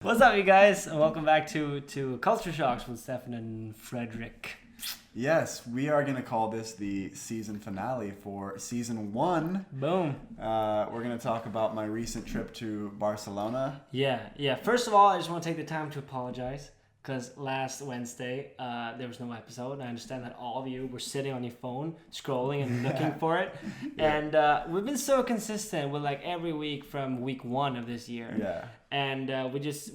What's up, you guys, and welcome back to Culture Shocks with Stefan and Fredrik. Yes, we are going to call this the season finale for season 1. Boom. We're going to talk about my recent trip to Barcelona. Yeah. First of all, I just want to take the time to apologize because last Wednesday there was no episode, and I understand that all of you were sitting on your phone scrolling and looking for it. And we've been so consistent with like every week from week 1 of this year. Yeah. And this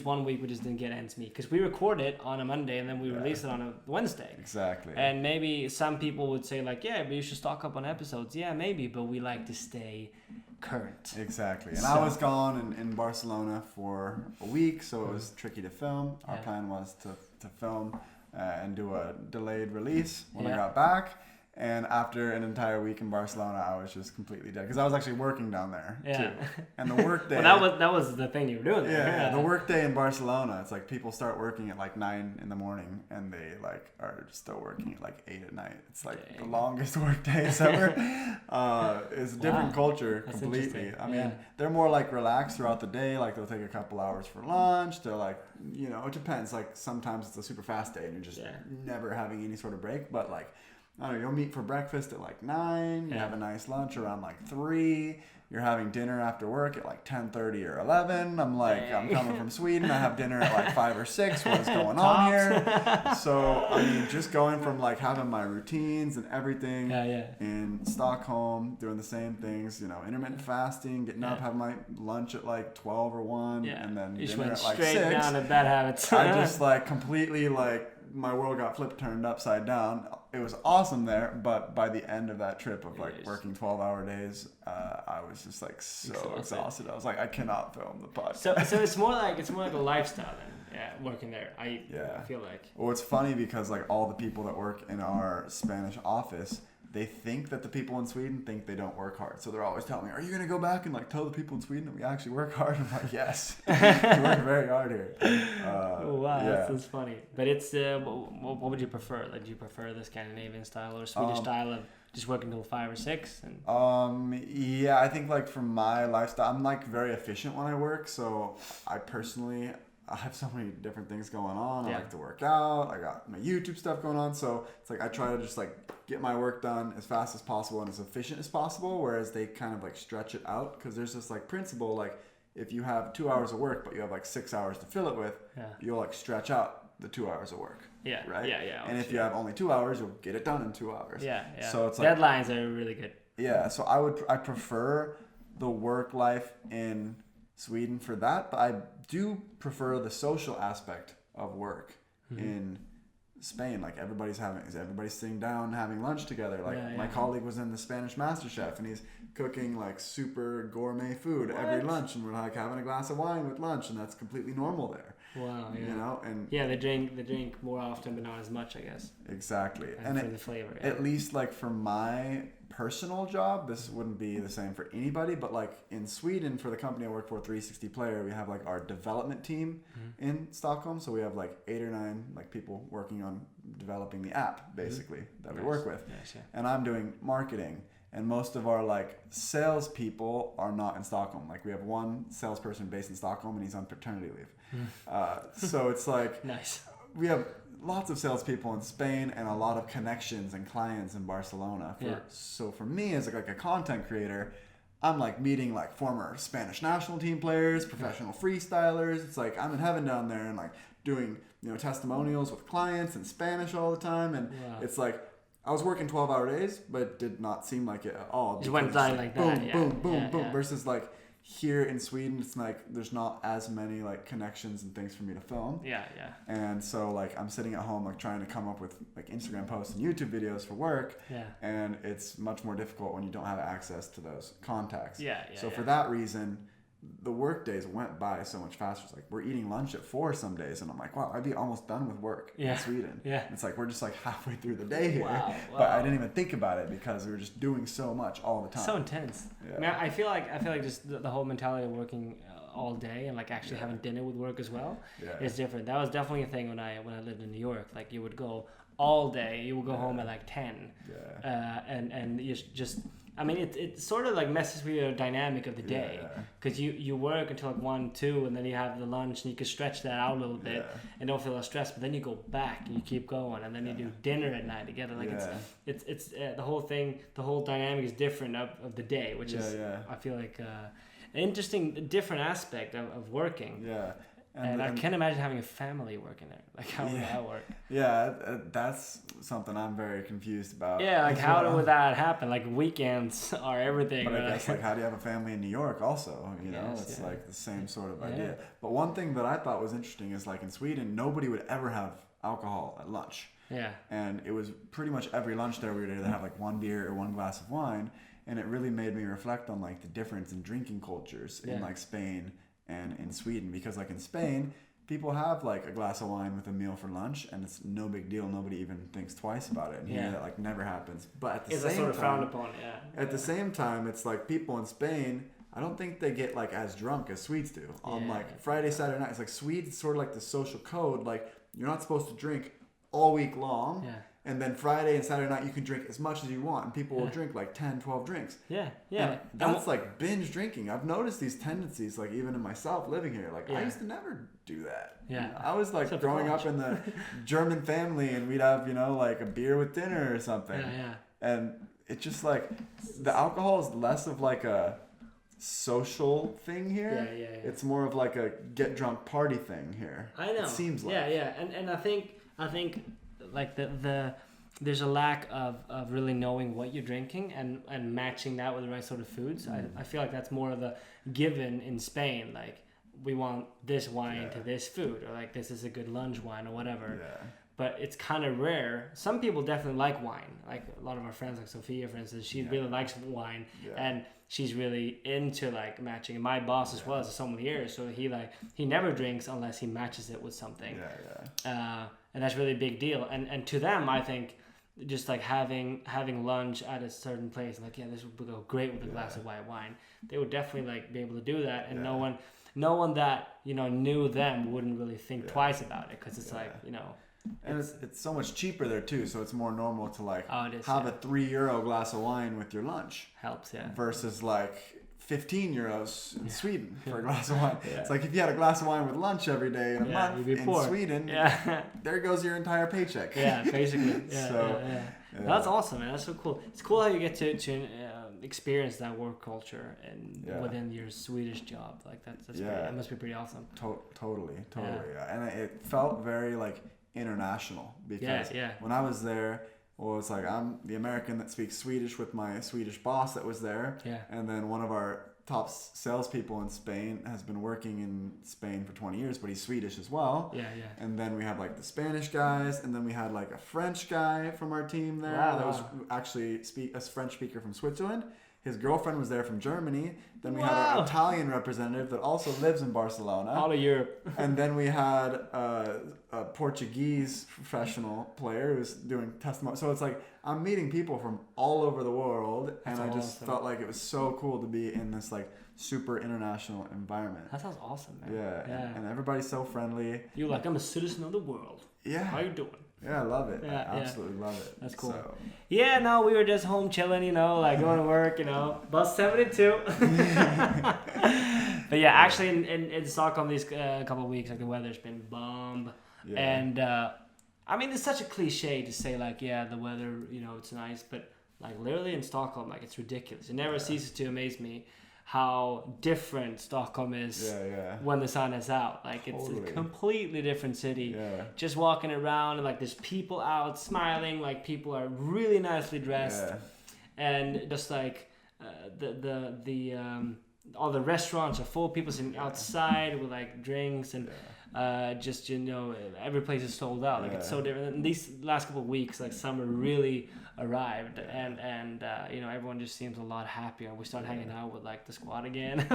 1 week we just didn't get ends meet because we record it on a Monday and then we release it on a Wednesday. Exactly. And maybe some people would say like, yeah, but you should stock up on episodes. Yeah, maybe, but we like to stay current. Exactly. And I was gone in Barcelona for a week, so it was tricky to film. Our plan was to film and do a delayed release when I got back. And after an entire week in Barcelona, I was just completely dead because I was actually working down there too. And the work day. Well, that was the thing you were doing there. Yeah, the work day in Barcelona. It's like people start working at like 9 in the morning, and they like are still working at like 8 at night. It's like the longest work days ever. It's a different culture. That's completely. I mean, they're more like relaxed throughout the day. Like they'll take a couple hours for lunch. They're like, it depends. Like sometimes it's a super fast day, and you're just never having any sort of break. But like, I don't know, you'll meet for breakfast at like 9, you have a nice lunch around like 3, you're having dinner after work at like 10:30 or 11. I'm like, I'm coming from Sweden, I have dinner at like 5 or 6, what's going on here? So, I mean, just going from like having my routines and everything in Stockholm, doing the same things, intermittent fasting, getting up, having my lunch at like 12 or 1, and then you dinner went at like straight 6. down to bad habits. I just like completely like, my world got turned upside down. It was awesome there, but by the end of that trip of like working 12-hour days, I was just like so exhausted. I was like, I canned film the podcast. So it's more like a lifestyle then, working there. I feel like. Well, it's funny because like all the people that work in our Spanish office, they think that the people in Sweden think they don't work hard. So they're always telling me, are you going to go back and like tell the people in Sweden that we actually work hard? I'm like, yes, we work very hard here. That's funny. But it's, what would you prefer? Like, do you prefer the Scandinavian style or Swedish style of just working till 5 or 6? And I think like for my lifestyle, I'm like very efficient when I work. So I have so many different things going on. I like to work out. I got my YouTube stuff going on. So it's like I try to just like get my work done as fast as possible and as efficient as possible. Whereas they kind of like stretch it out because there's this like principle like if you have 2 hours of work but you have like 6 hours to fill it with, you'll like stretch out the 2 hours of work. Yeah. Right. Yeah. And if you have only 2 hours, you'll get it done in 2 hours. Yeah. So it's like deadlines are really good. Yeah. So I prefer the work life in Sweden for that, but I do prefer the social aspect of work in Spain. Like everybody's sitting down having lunch together. Like my colleague was in the Spanish MasterChef and he's cooking like super gourmet food every lunch, and we're like having a glass of wine with lunch, and that's completely normal there. Wow. Yeah. And they drink more often, but not as much, I guess. Exactly. And for the flavor. Yeah. At least like for my personal job, this wouldn't be the same for anybody, but like in Sweden for the company I work for, 360 Player, we have like our development team in Stockholm. So we have like 8 or 9 like people working on developing the app basically that we work with. And I'm doing marketing. And most of our like sales people are not in Stockholm. Like we have one salesperson based in Stockholm and he's on paternity leave. So it's like nice. We have lots of salespeople in Spain and a lot of connections and clients in Barcelona. So for me as like a content creator, I'm like meeting like former Spanish national team players, professional freestylers. It's like I'm in heaven down there and like doing testimonials with clients in Spanish all the time. And it's like I was working 12-hour days, but it did not seem like it at all. Just went down like that. Boom. Versus like here in Sweden, it's like there's not as many like connections and things for me to film. And so like I'm sitting at home like trying to come up with like Instagram posts and YouTube videos for work. And it's much more difficult when you don't have access to those contacts. So for that reason, the work days went by so much faster. It's like we're eating lunch at 4 some days, and I'm like, wow, I'd be almost done with work in Sweden. It's like we're just like halfway through the day here. Wow. But I didn't even think about it because we were just doing so much all the time. So intense. I mean, I feel like just the whole mentality of working all day and like actually having dinner with work as well is different. That was definitely a thing when I lived in New York. Like you would go all day. You would go home at like 10, and you just I mean, it sort of like messes with your dynamic of the day, because you work until like 1, 2, and then you have the lunch, and you can stretch that out a little bit and don't feel as stressed. But then you go back and you keep going, and then you do dinner at night together. Like it's the whole thing, the whole dynamic is different of the day, which is I feel like an interesting, different aspect of working. Yeah. And I can't imagine having a family working there. Like, how would that work? Yeah, that's something I'm very confused about. Yeah, like, how would that happen? Like, weekends are everything. But I guess, like, how do you have a family in New York also? You know, it's like the same sort of idea. But one thing that I thought was interesting is, like, in Sweden, nobody would ever have alcohol at lunch. Yeah. And it was pretty much every lunch there we would either have, like, one beer or one glass of wine. And it really made me reflect on, like, the difference in drinking cultures in, like, Spain and in Sweden, because like in Spain, people have like a glass of wine with a meal for lunch, and it's no big deal. Nobody even thinks twice about it. And here that like never happens. But at the same time, sort of frowned upon. At the same time, it's like people in Spain, I don't think they get like as drunk as Swedes do. On like Friday, Saturday night, it's like Swedes sort of like the social code. Like you're not supposed to drink all week long. Yeah. And then Friday and Saturday night, you can drink as much as you want. And people will drink like 10, 12 drinks. Yeah, yeah. And that's like binge drinking. I've noticed these tendencies, like even in myself living here. Like I used to never do that. Yeah. You know, I was like growing up in the German family, and we'd have, you know, like a beer with dinner or something. Yeah, yeah. And it's just like the alcohol is less of like a social thing here. Yeah, yeah, yeah. It's more of like a get drunk party thing here. I know. It seems like. Yeah, yeah. And I think like there's a lack of really knowing what you're drinking and matching that with the right sort of foods. I feel like that's more of a given in Spain. Like we want this wine to this food, or like this is a good lunch wine or whatever. Yeah. But it's kind of rare. Some people definitely like wine. Like a lot of our friends, like Sophia, for instance, she really likes wine, and she's really into like matching. And my boss as well is a sommelier, so he never drinks unless he matches it with something. And that's really a big deal. And to them, I think just like having lunch at a certain place, like this would go great with a glass of white wine. They would definitely like be able to do that, and no one that knew them wouldn't really think twice about it, because it's like And it's so much cheaper there too, so it's more normal to like have a €3 glass of wine with your lunch. Helps, versus like €15 in Sweden for a glass of wine. It's like if you had a glass of wine with lunch every day in a month in poor. Sweden, there goes your entire paycheck. Yeah, basically. That's awesome, man. That's so cool. It's cool how you get to experience that work culture and within your Swedish job. Like that's pretty, it must be pretty awesome. Totally. And it felt very like international, because when I was there, well, it's like I'm the American that speaks Swedish with my Swedish boss that was there, and then one of our top salespeople in Spain has been working in Spain for 20 years, but he's Swedish as well. And then we had like the Spanish guys, and then we had like a French guy from our team there that was actually a French speaker from Switzerland. His girlfriend was there from Germany. Then we had an Italian representative that also lives in Barcelona. All of Europe. And then we had a Portuguese professional player who was doing testimony. So it's like I'm meeting people from all over the world, and I just felt like it was so cool to be in this like super international environment. That sounds awesome, man. Yeah. And everybody's so friendly. You're like, I'm a citizen of the world. Yeah. How you doing? Yeah, I love it. I absolutely love it. That's cool. So. Yeah, no, we were just home chilling, like going to work, bus 72. But yeah, actually in Stockholm these couple of weeks, like the weather's been bomb. Yeah. And I mean, it's such a cliche to say like, the weather, it's nice, but like literally in Stockholm, like it's ridiculous. It never ceases to amaze me how different Stockholm is when the sun is out. Like it's a completely different city. Just walking around, and like there's people out smiling, like people are really nicely dressed, and just like all the restaurants are full of people sitting outside with like drinks, and just every place is sold out. Like it's so different. And these last couple of weeks, like summer really arrived, and everyone just seems a lot happier. We start hanging out with like the squad again.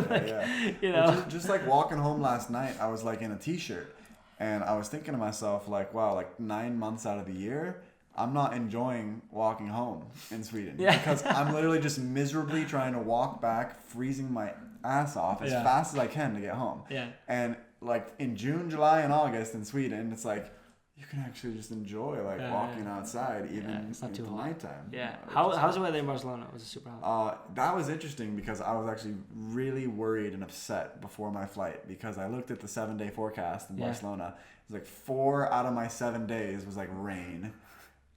Just like walking home last night, I was like in a t-shirt, and I was thinking to myself like, wow, like 9 months out of the year I'm not enjoying walking home in Sweden because I'm literally just miserably trying to walk back, freezing my ass off as fast as I can to get home. And like in June, July, and August in Sweden, it's like you can actually just enjoy like walking outside even it's not in too the hot. nighttime. Yeah. How's the weather in Barcelona? Was it super hot? That was interesting because I was actually really worried and upset before my flight because I looked at the 7-day forecast in Barcelona. It was like 4 out of my 7 days was like rain.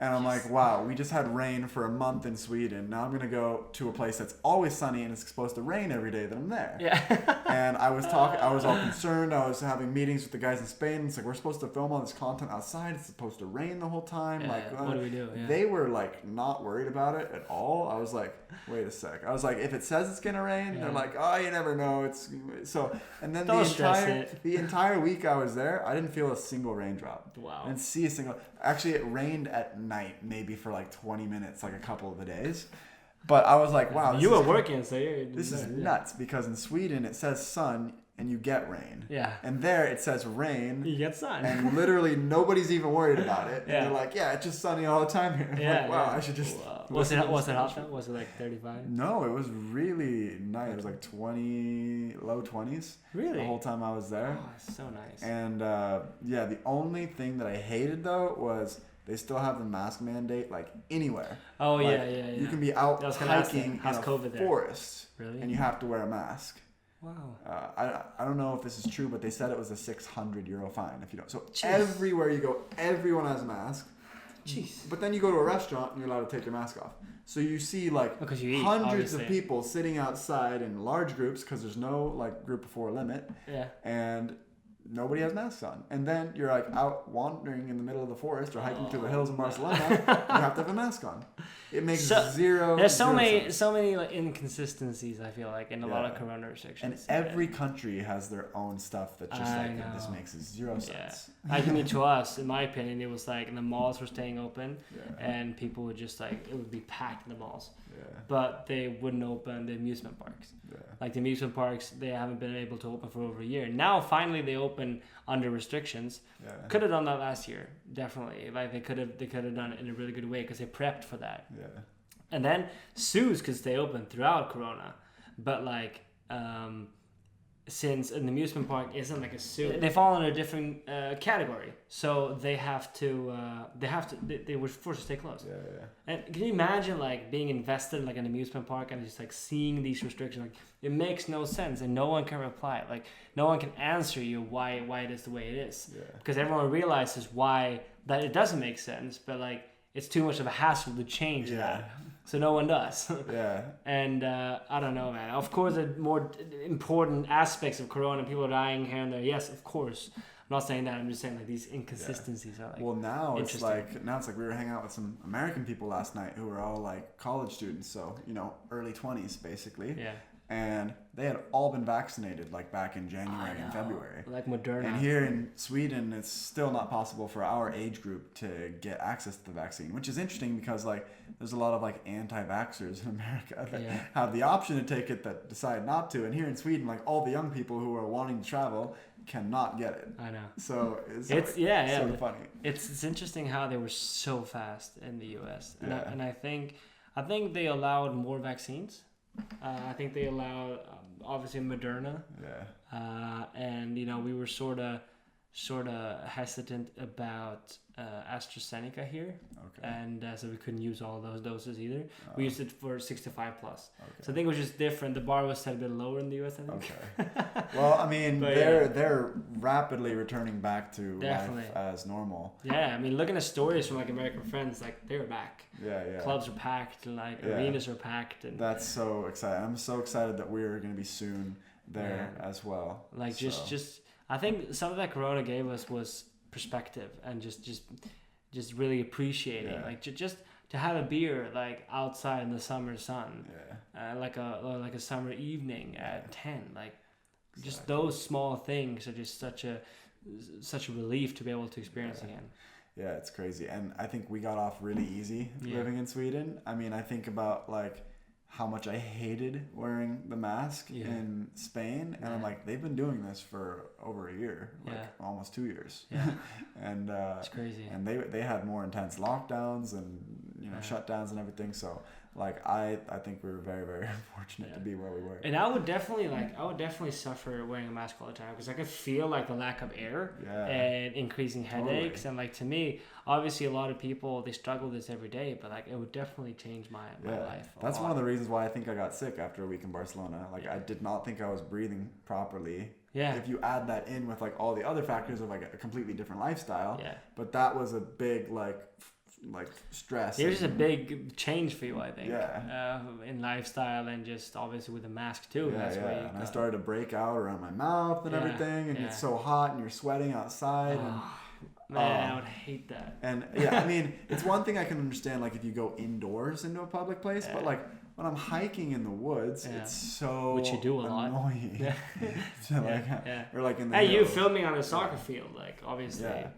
And I'm like, wow, we just had rain for a month in Sweden. Now I'm going to go to a place that's always sunny and it's supposed to rain every day that I'm there. Yeah. And I was all concerned. I was having meetings with the guys in Spain. It's like, we're supposed to film all this content outside. It's supposed to rain the whole time. Yeah, like, what do we do? Yeah. They were like not worried about it at all. I was like, wait a sec. I was like, if it says it's going to rain, they're like, oh, you never know. It's so, and then the entire week I was there, I didn't feel a single raindrop. Wow. I didn't see a single, actually it rained at night, maybe for like 20 minutes, like a couple of the days. But I was like, wow. You were working, so this is nuts because in Sweden it says sun and you get rain. Yeah. And there it says rain. You get sun. And literally nobody's even worried about it. Yeah. And they're like, yeah, it's just sunny all the time here. Yeah. Like, wow, I should just. Was it hot though? Was it like 35? No, it was really nice. It was like low 20s. Really? The whole time I was there. Oh, it's so nice. And the only thing that I hated though was they still have the mask mandate like anywhere. Oh, like, yeah. You can be out hiking in a forest really? and you have to wear a mask. Wow. I don't know if this is true, but they said it was a €600 fine if you don't. So Jeez. Everywhere you go, everyone has a mask. Jeez. But then you go to a restaurant and you're allowed to take your mask off. So you see like hundreds of people sitting outside in large groups because there's no like group of 4 limit. Yeah. And nobody has masks on. And then you're like out wandering in the middle of the forest or hiking through the hills in Barcelona. You have to have a mask on. It makes zero. There's so sense. many like inconsistencies. I feel like in a lot of Corona restrictions. And every country has their own stuff that just this makes zero sense. I mean, to us, in my opinion, it was like the malls were staying open, and people would just like it would be packed in the malls. Yeah. But they wouldn't open the amusement parks. Yeah. Like the amusement parks, they haven't been able to open for over a year. Now finally they open under restrictions. Yeah. Could have done that last year, definitely. Like they could have done it in a really good way because they prepped for that. Yeah. And then zoos could stay open throughout Corona, but like since an amusement park isn't like a zoo, they fall in a different category. So they were forced to stay closed. Yeah. And can you imagine like being invested in like an amusement park and just like seeing these restrictions? Like it makes no sense, and no one can reply. Like no one can answer you why it is the way it is. Yeah. Because everyone realizes why that it doesn't make sense, but like it's too much of a hassle to change that. So no one does. Yeah. And I don't know, man. Of course, the more important aspects of Corona, people are dying here and there. Yes, of course. I'm not saying that. I'm just saying like these inconsistencies are like. Well, now it's like we were hanging out with some American people last night who were all like college students, so early 20s basically. Yeah. And they had all been vaccinated like back in January and February. Like Moderna. And here in Sweden, it's still not possible for our age group to get access to the vaccine, which is interesting because like there's a lot of like anti-vaxxers in America that have the option to take it that decide not to. And here in Sweden, like all the young people who are wanting to travel cannot get it. I know. So it's sort of funny. It's interesting how they were so fast in the US. And I think they allowed more vaccines. I think they allowed obviously Moderna. Yeah. And we were sort of hesitant about AstraZeneca here. Okay. And so we couldn't use all those doses either. We used it for 65 plus. Okay. So I think it was just different. The bar was set a bit lower in the US, I think. Okay. Well, I mean, they're rapidly returning back to life as normal. Yeah, I mean, looking at stories from like American friends, like they were back. Yeah. Clubs are packed, like arenas are packed, and that's so exciting. I'm so excited that we're going to be soon there as well. Like just I think some of that Corona gave us was perspective and just really appreciating like just to have a beer like outside in the summer sun, like a summer evening at 10, like just those small things are just such a relief to be able to experience again. Yeah, it's crazy, and I think we got off really easy living in Sweden. I mean, I think about like how much I hated wearing the mask in Spain, and I'm like, they've been doing this for over a year, almost 2 years. Yeah. And it's crazy. And they had more intense lockdowns and shutdowns and everything. So like I think we were very, very fortunate to be where we were. And I would definitely suffer wearing a mask all the time because I could feel like the lack of air and increasing headaches. And like to me, obviously a lot of people, they struggle with this every day, but like it would definitely change my life. That's one of the reasons why I think I got sick after a week in Barcelona. Like I did not think I was breathing properly. Yeah. If you add that in with like all the other factors of like a completely different lifestyle. Yeah. But that was a big like stress. There's a big change for you, I think. Yeah. In lifestyle and just obviously with the mask too. Yeah, and I started to break out around my mouth and everything, and it's so hot and you're sweating outside. Man, I would hate that. And I mean, it's one thing I can understand, like if you go indoors into a public place, but like when I'm hiking in the woods, it's so which you do a annoying. Lot. Or like in the hills. You filming on a soccer field, like obviously. Yeah.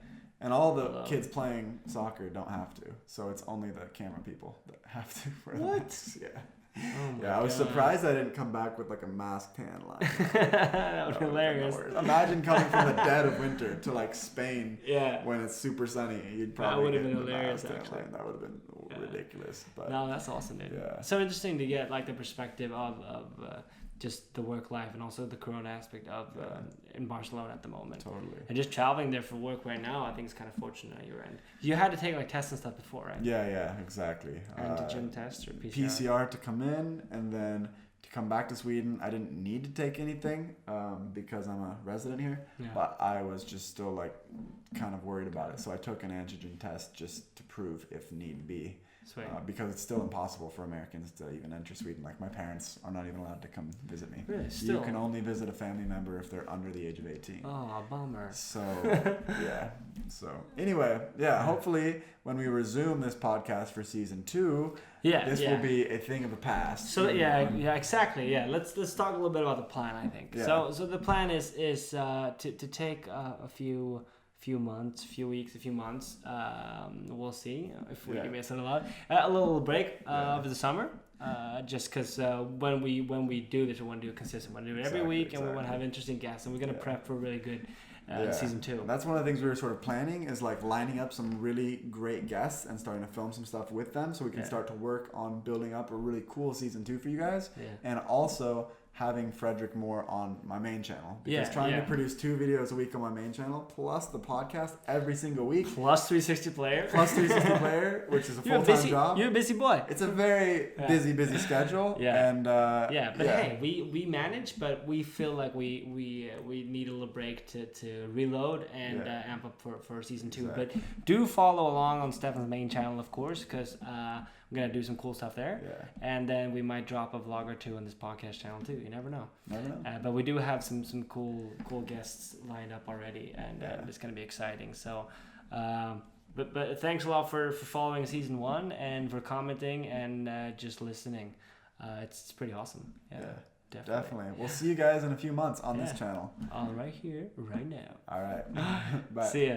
And all the kids playing soccer don't have to, so it's only the camera people that have to wear masks. Yeah. Oh I was surprised I didn't come back with like a mask tan line. That would be hilarious. Imagine coming from the dead of winter to like Spain when it's super sunny. You'd probably that would have been hilarious. Actually, that would have been ridiculous. But no, that's awesome, dude. Yeah. So interesting to get like the perspective of just the work life and also the corona aspect of in Barcelona at the moment. Totally. And just traveling there for work right now, I think is kind of fortunate on your end. You had to take like tests and stuff before, right? Yeah, exactly. Antigen test or PCR? PCR to come in, and then to come back to Sweden. I didn't need to take anything because I'm a resident here, but I was just still like kind of worried about it. So I took an antigen test just to prove if need be. Because it's still impossible for Americans to even enter Sweden. Like my parents are not even allowed to come visit me. Really? Still? You can only visit a family member if they're under the age of 18. Oh, bummer. So So anyway, hopefully when we resume this podcast for season 2, this will be a thing of the past. So exactly. Yeah, let's talk a little bit about the plan. I think so the plan is to take a few weeks, we'll see if we miss it a little break over the summer, just because when we do this, we want to do it consistent. We want to do it every week, and we want to have interesting guests, and we're going to prep for really good season 2. That's one of the things we were sort of planning, is like lining up some really great guests and starting to film some stuff with them, so we can start to work on building up a really cool season 2 for you guys, and also having Fredrik more on my main channel, because trying to produce 2 videos a week on my main channel plus the podcast every single week plus 360 player which is a full-time job. You're a busy boy. It's a very busy schedule. Hey, we manage, but we feel like we need a little break to reload and amp up for season 2. Exactly. But do follow along on Stefan's main channel, of course, because I'm going to do some cool stuff there. And then we might drop a vlog or 2 on this podcast channel too. You never know. But we do have some cool guests lined up already, and it's going to be exciting. So, but thanks a lot for following season 1 and for commenting and just listening. It's pretty awesome. Definitely. We'll see you guys in a few months on this channel. All right here, right now. All right. Bye. See ya.